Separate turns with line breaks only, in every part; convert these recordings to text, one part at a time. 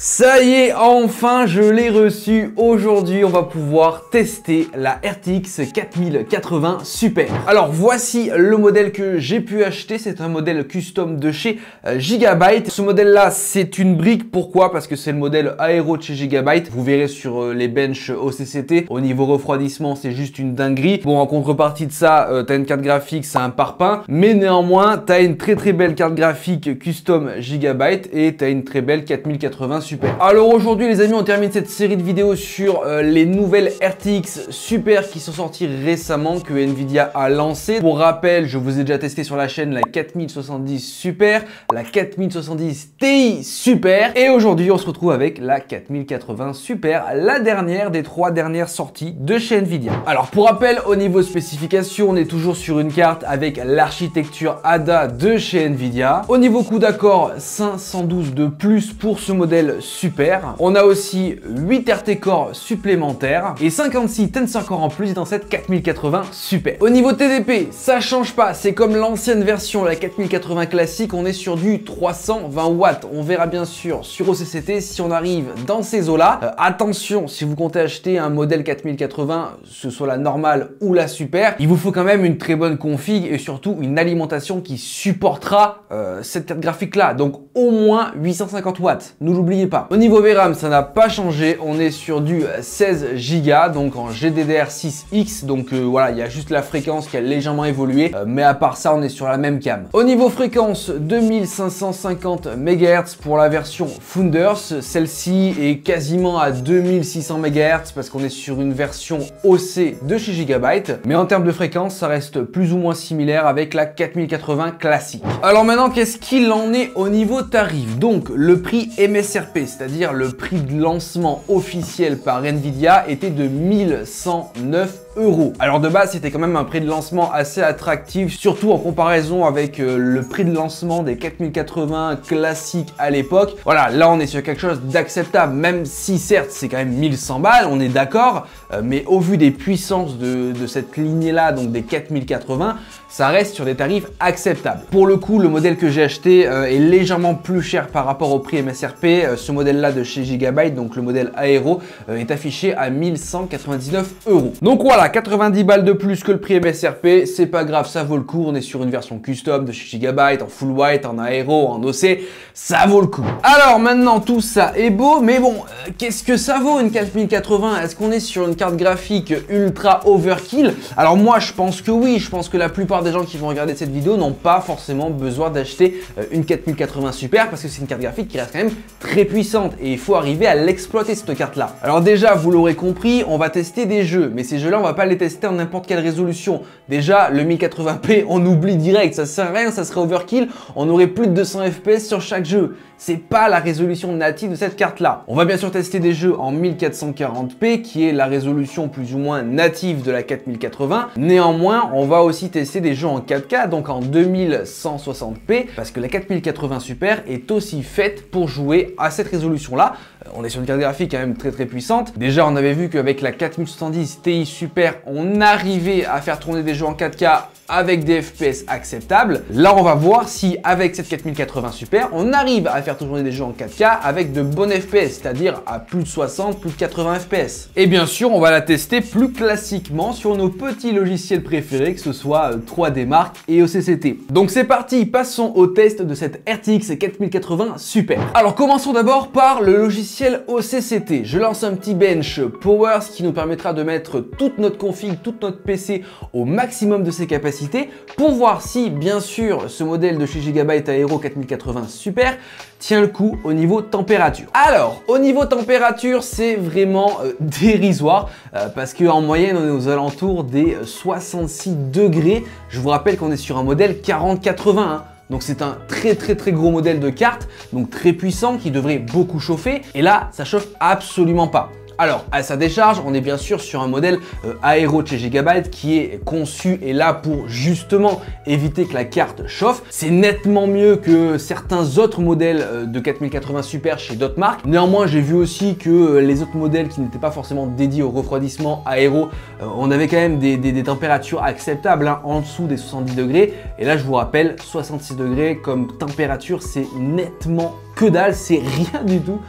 Ça y est, enfin je l'ai reçu. Aujourd'hui on va pouvoir tester la RTX 4080 Super. Alors voici le modèle que j'ai pu acheter, c'est un modèle custom de chez Gigabyte. Ce modèle là c'est une brique, pourquoi? Parce que c'est le modèle aéro de chez Gigabyte. Vous verrez sur les benches OCCT, au niveau refroidissement c'est juste une dinguerie. Bon, en contrepartie de ça, t'as une carte graphique, c'est un parpaing, mais néanmoins t'as une très belle carte graphique custom Gigabyte et t'as une très belle 4080 Super. Alors aujourd'hui les amis, on termine cette série de vidéos sur les nouvelles RTX Super qui sont sorties récemment, que Nvidia a lancé. Pour rappel, je vous ai déjà testé sur la chaîne la 4070 Super, la 4070 Ti Super et aujourd'hui on se retrouve avec la 4080 Super, la dernière des 3 dernières sorties de chez Nvidia. Alors pour rappel, au niveau spécification, on est toujours sur une carte avec l'architecture ADA de chez Nvidia. Au niveau coup d'accord, 512 de plus pour ce modèle Super. On a aussi 8 RT Core supplémentaires et 56 Tensor Core en plus dans cette 4080 Super. Au niveau TDP, ça change pas, c'est comme l'ancienne version, la 4080 classique, on est sur du 320 watts. On verra bien sûr sur OCCT si on arrive dans ces eaux-là. Attention, si vous comptez acheter un modèle 4080, ce soit la normale ou la Super, il vous faut quand même une très bonne config et surtout une alimentation qui supportera cette carte graphique là, donc au moins 850 watts, ne l'oubliez pas. Au niveau VRAM, ça n'a pas changé, on est sur du 16 Go, donc en GDDR6X, donc voilà, il y a juste la fréquence qui a légèrement évolué, mais à part ça, on est sur la même cam. Au niveau fréquence, 2550 MHz pour la version Founders, celle-ci est quasiment à 2600 MHz parce qu'on est sur une version OC de chez Gigabyte, mais en termes de fréquence, ça reste plus ou moins similaire avec la 4080 classique. Alors maintenant, qu'est-ce qu'il en est au niveau tarif? Donc, le prix MSRP, c'est-à-dire le prix de lancement officiel par Nvidia, était de 1109 €. Alors de base, c'était quand même un prix de lancement assez attractif, surtout en comparaison avec le prix de lancement des 4080 classiques à l'époque. Voilà, là on est sur quelque chose d'acceptable, même si certes c'est quand même 1100 balles, on est d'accord, mais au vu des puissances de cette lignée-là, donc des 4080, ça reste sur des tarifs acceptables. Pour le coup, le modèle que j'ai acheté est légèrement plus cher par rapport au prix MSRP. Ce modèle-là de chez Gigabyte, donc le modèle Aero, est affiché à 1199 €. Donc voilà, 90 balles de plus que le prix MSRP, c'est pas grave, ça vaut le coup. On est sur une version custom de chez Gigabyte, en full white, en Aero, en OC, ça vaut le coup. Alors maintenant, tout ça est beau, mais bon, qu'est-ce que ça vaut une 4080? Est-ce qu'on est sur une carte graphique ultra overkill? Alors moi, je pense que oui, je pense que la plupart des gens qui vont regarder cette vidéo n'ont pas forcément besoin d'acheter une 4080 Super parce que c'est une carte graphique qui reste quand même très puissante et il faut arriver à l'exploiter cette carte là. Alors déjà, vous l'aurez compris, on va tester des jeux, mais ces jeux là on va pas les tester en n'importe quelle résolution. Déjà le 1080p on oublie direct, ça sert à rien, ça serait overkill, on aurait plus de 200 FPS sur chaque jeu. C'est pas la résolution native de cette carte là. On va bien sûr tester des jeux en 1440p qui est la résolution plus ou moins native de la 4080. Néanmoins, on va aussi tester des jeux en 4K, donc en 2160p, parce que la 4080 Super est aussi faite pour jouer à cette résolution là. On est sur une carte graphique quand même très puissante. Déjà, on avait vu qu'avec la 4070 Ti Super, on arrivait à faire tourner des jeux en 4K avec des FPS acceptables. Là, on va voir si avec cette 4080 Super, on arrive à faire tourner des jeux en 4K avec de bonnes FPS, c'est-à-dire à plus de 60, plus de 80 FPS. Et bien sûr, on va la tester plus classiquement sur nos petits logiciels préférés, que ce soit 3D Mark et OCCT. Donc c'est parti, passons au test de cette RTX 4080 Super. Alors commençons d'abord par le logiciel OCCT. Je lance un petit bench Power, ce qui nous permettra de mettre toute notre config, toute notre PC au maximum de ses capacités pour voir si, bien sûr, ce modèle de chez Gigabyte Aero 4080 Super tient le coup au niveau température. Alors, au niveau température, c'est vraiment dérisoire parce qu'en moyenne, on est aux alentours des 66 degrés. Je vous rappelle qu'on est sur un modèle 4080, hein. Donc c'est un très gros modèle de carte, donc très puissant, qui devrait beaucoup chauffer. Et là, ça chauffe absolument pas. Alors, à sa décharge, on est bien sûr sur un modèle Aero de chez Gigabyte qui est conçu et là pour justement éviter que la carte chauffe. C'est nettement mieux que certains autres modèles de 4080 Super chez d'autres marques. Néanmoins, j'ai vu aussi que les autres modèles qui n'étaient pas forcément dédiés au refroidissement Aero, on avait quand même des températures acceptables, hein, en dessous des 70 degrés. Et là, je vous rappelle, 66 degrés comme température, c'est nettement que dalle, c'est rien du tout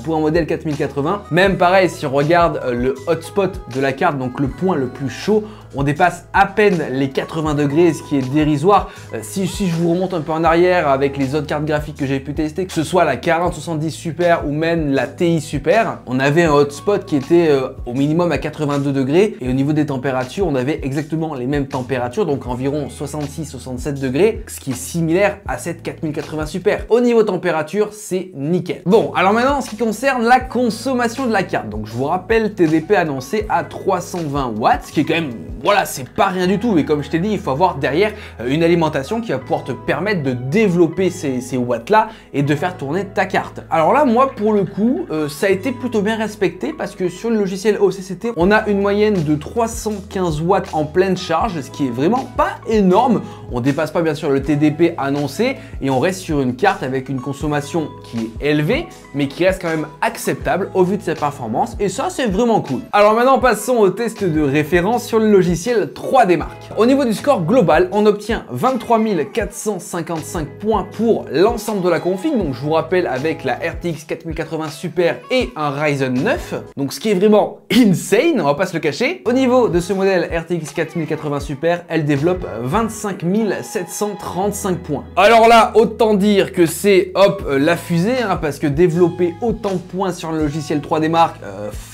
pour un modèle 4080. Même pareil, si on regarde le hotspot de la carte, donc le point le plus chaud, on dépasse à peine les 80 degrés, ce qui est dérisoire. Si je vous remonte un peu en arrière avec les autres cartes graphiques que j'ai pu tester, que ce soit la 4070 Super ou même la TI Super, on avait un hotspot qui était au minimum à 82 degrés et au niveau des températures, on avait exactement les mêmes températures, donc environ 66-67 degrés, ce qui est similaire à cette 4080 Super. Au niveau température, c'est nickel. Bon, alors maintenant, en ce qui concerne la consommation de la carte, donc je vous rappelle, TDP annoncé à 320 watts, ce qui est quand même, voilà, c'est pas rien du tout. Et comme je t'ai dit, il faut avoir derrière une alimentation qui va pouvoir te permettre de développer ces watts-là et de faire tourner ta carte. Alors là, moi, pour le coup, ça a été plutôt bien respecté parce que sur le logiciel OCCT, on a une moyenne de 315 watts en pleine charge, ce qui est vraiment pas énorme. On dépasse pas bien sûr le TDP annoncé et on reste sur une carte avec une consommation qui est élevée, mais qui reste quand même acceptable au vu de sa performance. Et ça, c'est vraiment cool. Alors maintenant, passons au test de référence sur le logiciel 3D Mark. Au niveau du score global, on obtient 23 455 points pour l'ensemble de la config. Donc je vous rappelle avec la RTX 4080 Super et un Ryzen 9. Donc ce qui est vraiment insane, on va pas se le cacher. Au niveau de ce modèle RTX 4080 Super, elle développe 25 735 points. Alors là, autant dire que c'est hop la fusée, hein, parce que développer autant de points sur le logiciel 3D Mark,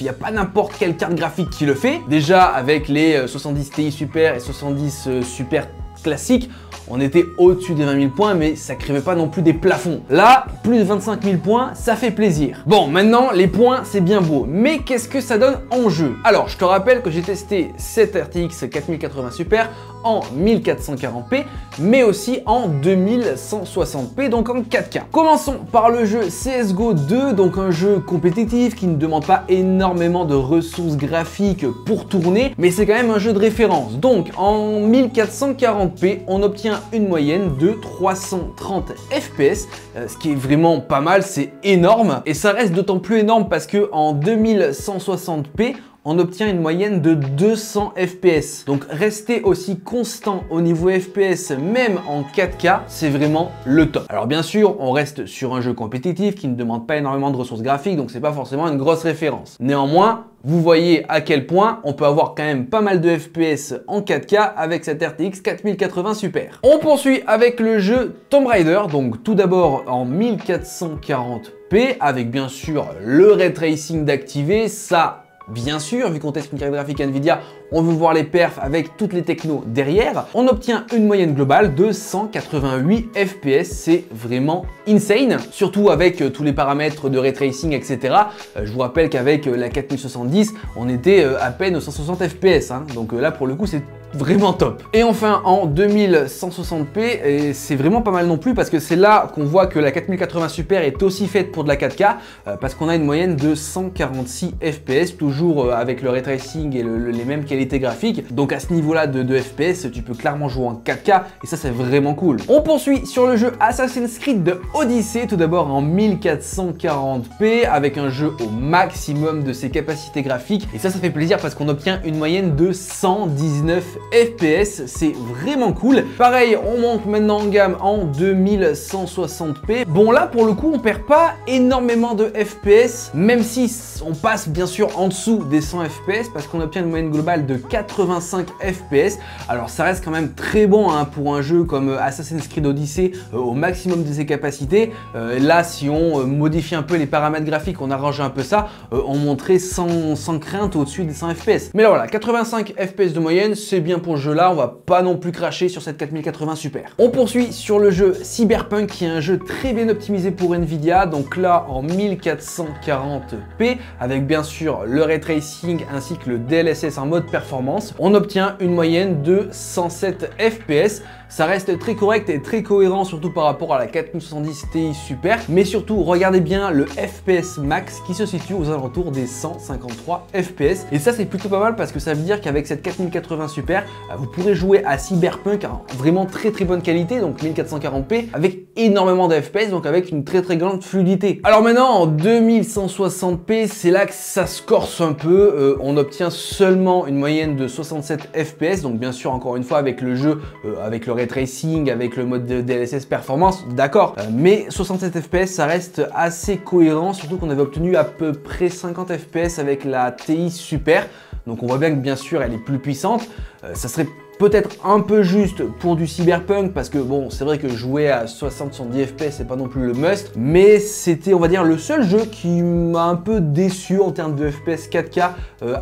il n'y a pas n'importe quelle carte graphique qui le fait. Déjà avec les 70 Ti Super et 70 Super classique, on était au-dessus des 20 000 points, mais ça crevait pas non plus des plafonds. Là, plus de 25 000 points, ça fait plaisir. Bon, maintenant, les points, c'est bien beau, mais qu'est-ce que ça donne en jeu? Alors, je te rappelle que j'ai testé cette RTX 4080 Super en 1440p, mais aussi en 2160p, donc en 4K. Commençons par le jeu CSGO 2, donc un jeu compétitif qui ne demande pas énormément de ressources graphiques pour tourner, mais c'est quand même un jeu de référence. Donc, en 1440p, on obtient une moyenne de 330 FPS, ce qui est vraiment pas mal, c'est énorme. Et ça reste d'autant plus énorme parce que en 2160p, on obtient une moyenne de 200 FPS. Donc rester aussi constant au niveau FPS, même en 4K, c'est vraiment le top. Alors bien sûr, on reste sur un jeu compétitif qui ne demande pas énormément de ressources graphiques, donc c'est pas forcément une grosse référence. Néanmoins, vous voyez à quel point on peut avoir quand même pas mal de FPS en 4K avec cette RTX 4080 Super. On poursuit avec le jeu Tomb Raider, donc tout d'abord en 1440p, avec bien sûr le ray tracing d'activer, ça bien sûr, vu qu'on teste une carte graphique Nvidia, on veut voir les perfs avec toutes les technos derrière. On obtient une moyenne globale de 188 FPS, c'est vraiment insane, surtout avec tous les paramètres de ray tracing, etc. Je vous rappelle qu'avec la 4070, on était à peine aux 160 FPS, hein. Donc là pour le coup c'est vraiment top. Et enfin en 2160p, c'est vraiment pas mal non plus parce que c'est là qu'on voit que la 4080 Super est aussi faite pour de la 4K parce qu'on a une moyenne de 146 FPS, toujours avec le ray tracing et les mêmes qualités graphiques. Donc à ce niveau-là de FPS, tu peux clairement jouer en 4K et ça c'est vraiment cool. On poursuit sur le jeu Assassin's Creed de Odyssey, tout d'abord en 1440p avec un jeu au maximum de ses capacités graphiques et ça fait plaisir parce qu'on obtient une moyenne de 119 FPS, c'est vraiment cool. Pareil, on monte maintenant en gamme en 2160p. Bon là pour le coup on perd pas énormément de FPS, même si on passe bien sûr en dessous des 100 FPS parce qu'on obtient une moyenne globale de 85 FPS. Alors ça reste quand même très bon hein, pour un jeu comme Assassin's Creed Odyssey au maximum de ses capacités. Là si on modifie un peu les paramètres graphiques, on arrange un peu ça, on monterait sans crainte au-dessus des 100 FPS. Mais là voilà, 85 FPS de moyenne, c'est bien pour ce jeu là, on va pas non plus cracher sur cette 4080 Super. On poursuit sur le jeu Cyberpunk qui est un jeu très bien optimisé pour Nvidia, donc là en 1440p avec bien sûr le ray tracing ainsi que le DLSS en mode performance, on obtient une moyenne de 107 FPS. Ça reste très correct et très cohérent, surtout par rapport à la 4070 Ti Super. Mais surtout, regardez bien le FPS max qui se situe aux alentours des 153 FPS. Et ça, c'est plutôt pas mal parce que ça veut dire qu'avec cette 4080 Super, vous pourrez jouer à Cyberpunk en vraiment très bonne qualité, donc 1440p, avec énormément de FPS, donc avec une très grande fluidité. Alors maintenant, en 2160p, c'est là que ça se corse un peu. On obtient seulement une moyenne de 67 FPS, donc bien sûr, encore une fois, avec le jeu, avec le ray tracing, avec le mode de DLSS performance, d'accord. Mais 67 fps, ça reste assez cohérent, surtout qu'on avait obtenu à peu près 50 fps avec la TI Super. Donc on voit bien que bien sûr elle est plus puissante. Ça serait peut-être un peu juste pour du cyberpunk parce que bon, c'est vrai que jouer à 60-70 fps c'est pas non plus le must, mais c'était, on va dire, le seul jeu qui m'a un peu déçu en termes de FPS 4K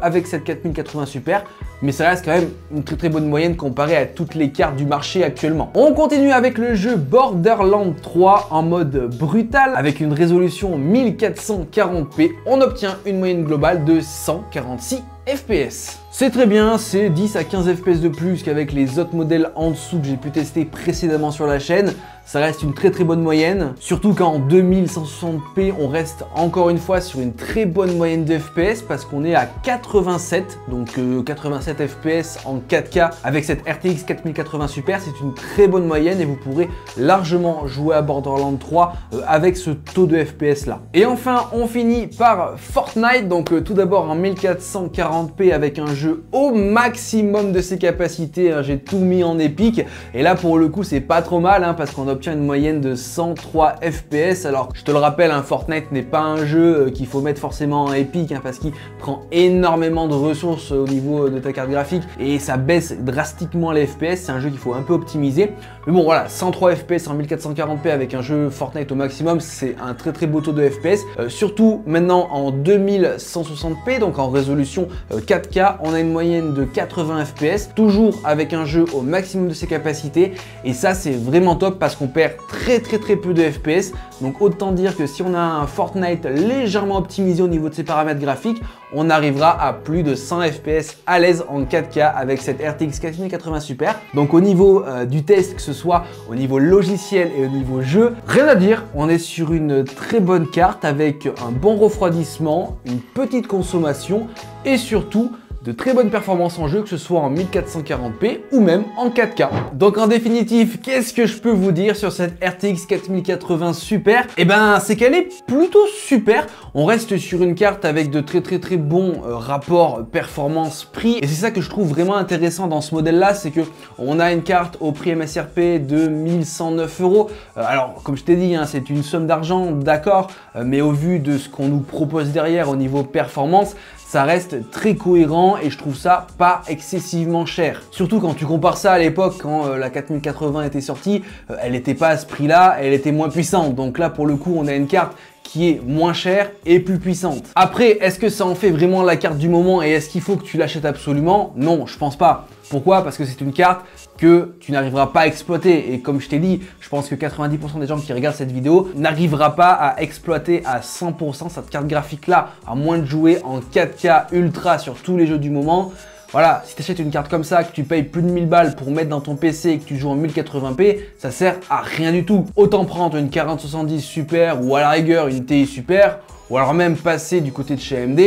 avec cette 4080 Super, mais ça reste quand même une très bonne moyenne comparée à toutes les cartes du marché actuellement. On continue avec le jeu Borderlands 3 en mode brutal avec une résolution 1440p. On obtient une moyenne globale de 146 FPS. C'est très bien, c'est 10 à 15 FPS de plus qu'avec les autres modèles en dessous que j'ai pu tester précédemment sur la chaîne. Ça reste une très bonne moyenne, surtout qu'en 2160p, on reste encore une fois sur une très bonne moyenne de FPS parce qu'on est à 87, donc 87 FPS en 4K avec cette RTX 4080 Super, c'est une très bonne moyenne et vous pourrez largement jouer à Borderlands 3 avec ce taux de FPS là. Et enfin, on finit par Fortnite, donc tout d'abord en 1440p avec un jeu au maximum de ses capacités, hein, j'ai tout mis en épique et là pour le coup c'est pas trop mal hein, parce qu'on obtient une moyenne de 103 FPS. Alors je te le rappelle, hein, Fortnite n'est pas un jeu qu'il faut mettre forcément en épique hein, parce qu'il prend énormément de ressources au niveau de ta carte graphique et ça baisse drastiquement les FPS, c'est un jeu qu'il faut un peu optimiser. Mais bon voilà, 103 FPS en 1440p avec un jeu Fortnite au maximum, c'est un très beau taux de FPS. Surtout maintenant en 2160p, donc en résolution 4K, on a une moyenne de 80 FPS, toujours avec un jeu au maximum de ses capacités et ça c'est vraiment top parce qu'on perd très peu de FPS. Donc autant dire que si on a un Fortnite légèrement optimisé au niveau de ses paramètres graphiques, on arrivera à plus de 100 FPS à l'aise en 4K avec cette RTX 4080 Super. Donc au niveau du test, que ce soit au niveau logiciel et au niveau jeu, rien à dire, on est sur une très bonne carte avec un bon refroidissement, une petite consommation et surtout de très bonnes performances en jeu, que ce soit en 1440p ou même en 4K. Donc en définitive, qu'est-ce que je peux vous dire sur cette RTX 4080 Super? Eh ben, c'est qu'elle est plutôt super. On reste sur une carte avec de très bons rapports performance-prix. Et c'est ça que je trouve vraiment intéressant dans ce modèle-là, c'est que on a une carte au prix MSRP de 1109 €. Alors, comme je t'ai dit, hein, c'est une somme d'argent, d'accord, mais au vu de ce qu'on nous propose derrière au niveau performance, ça reste très cohérent et je trouve ça pas excessivement cher. Surtout quand tu compares ça à l'époque quand la 4080 était sortie, elle n'était pas à ce prix-là, elle était moins puissante. Donc là pour le coup on a une carte qui est moins chère et plus puissante. Après, est-ce que ça en fait vraiment la carte du moment et est-ce qu'il faut que tu l'achètes absolument? Non, je pense pas. Pourquoi? Parce que c'est une carte que tu n'arriveras pas à exploiter. Et comme je t'ai dit, je pense que 90% des gens qui regardent cette vidéo n'arrivera pas à exploiter à 100% cette carte graphique-là, à moins de jouer en 4K ultra sur tous les jeux du moment. Voilà, si tu achètes une carte comme ça, que tu payes plus de 1000 balles pour mettre dans ton PC et que tu joues en 1080p, ça sert à rien du tout. Autant prendre une 4070 Super ou à la rigueur une TI Super, ou alors même passer du côté de chez AMD,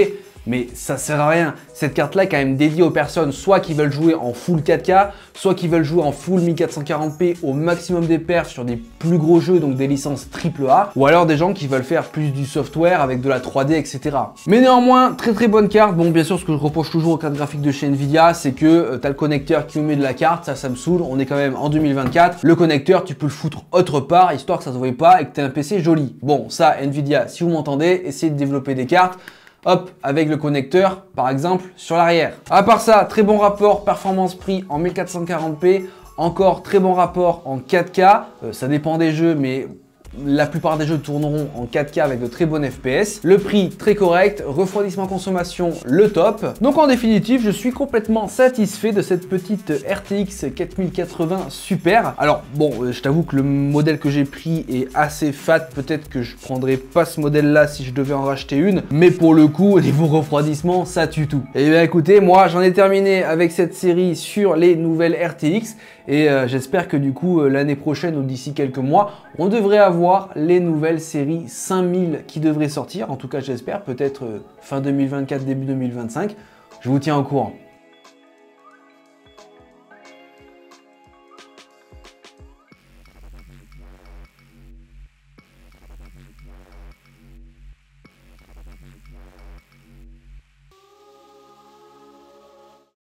mais ça sert à rien. Cette carte-là est quand même dédiée aux personnes soit qui veulent jouer en full 4K, soit qui veulent jouer en full 1440p au maximum des perfs sur des plus gros jeux, donc des licences AAA, ou alors des gens qui veulent faire plus du software avec de la 3D, etc. Mais néanmoins, très bonne carte. Bon, bien sûr, ce que je reproche toujours aux cartes graphiques de chez Nvidia, c'est que tu as le connecteur qui est au milieu de la carte, ça me saoule. On est quand même en 2024. Le connecteur, tu peux le foutre autre part, histoire que ça se voit pas et que tu aies un PC joli. Bon, ça, Nvidia, si vous m'entendez, essayez de développer des cartes. Hop, avec le connecteur, par exemple, sur l'arrière. À part ça, très bon rapport performance-prix en 1440p. Encore très bon rapport en 4K. Ça dépend des jeux, mais la plupart des jeux tourneront en 4K avec de très bonnes FPS. Le prix très correct, refroidissement consommation le top. Donc en définitive, je suis complètement satisfait de cette petite RTX 4080 Super. Alors bon, je t'avoue que le modèle que j'ai pris est assez fat. Peut-être que je prendrais pas ce modèle-là si je devais en racheter une. Mais pour le coup, au niveau refroidissement, ça tue tout. Et bien écoutez, moi j'en ai terminé avec cette série sur les nouvelles RTX. Et j'espère que du coup, l'année prochaine ou d'ici quelques mois, on devrait avoir les nouvelles séries 5000 qui devraient sortir. En tout cas, j'espère, peut-être fin 2024, début 2025. Je vous tiens au courant.